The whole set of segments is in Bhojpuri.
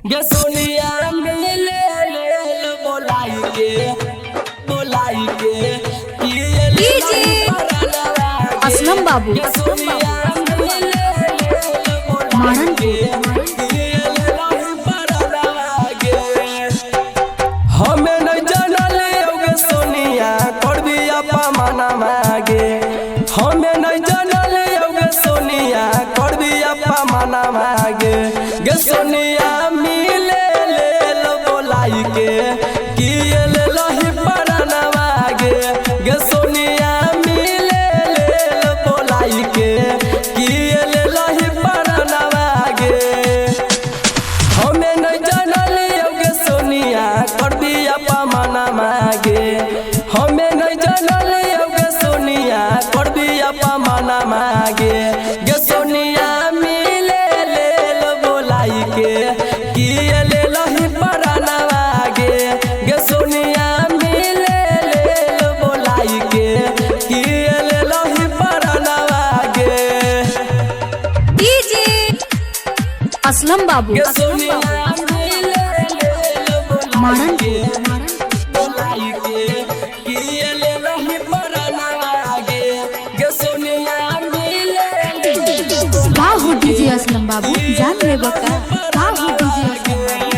गे सोनिया मिले ले बोलाई के असलम बाबू हमें नहीं जानल गे सोनिया करबी अपा माना मागे हमें नहीं जानल गे सोनिया करबी अपा माना मागे गे सोनिया मिले ले बोलाई के ले लही पराना मागे गे सोनिया मिले ले बोलाई के ले लही पराना मागे हमें नहीं जानल गे सोनिया करबी अपा माना मागे हमें नहीं जानल गे सोनिया करबी अपा माना मागे गे सोनिया मिले ले बोलाई के ले लही पराना मागे गे सोनिया मिले ले बोलाई के ले लही पराना मागे असलम बाबू गे सोनिया हो डीजे असलम बाबू जान ले बका का हो डीजे असलम बाबू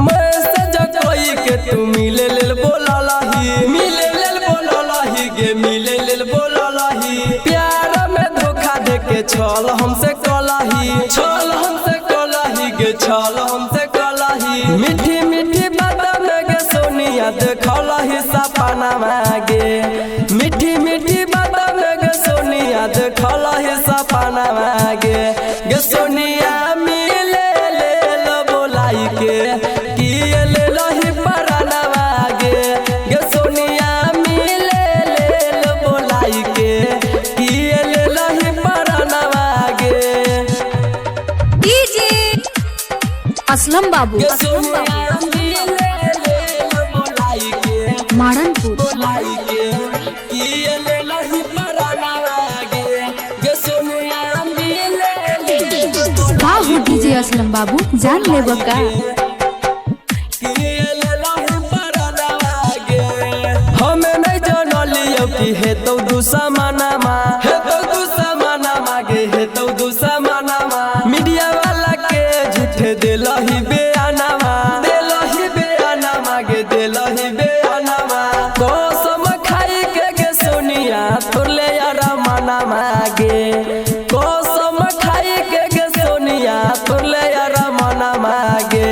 मैं सजा कोई के तू मिले लेल बोला लाही गे मिले लेल बोला लाही प्यार में धोखा दे के छल हमसे कलाही गे छल हमसे कलाही मीठी मीठी बात में गे सोनिया देखलही सपना मागे मीठी मीठी बात में गे सोनिया देखलही सपना मागे गे सोनिया मिले ले बोलाई के ले लही पराना मागे गे सोनिया मिले ले बोलाई के ले लही पराना मागे असलम बाबू मारनपुर का हो डीजे असलम बाबू जान ले बका हमें नहीं जानलियो कि हेतौ दुश्मना मागे हेतौ दुश्मना मीडिया वाला के झूठे दिलही बेआना मागे दिलही बेआना कसम खाई के गे सोनिया तोरले यार माना मागे कसम खाई के गे सोनिया तोरले यार माना मागे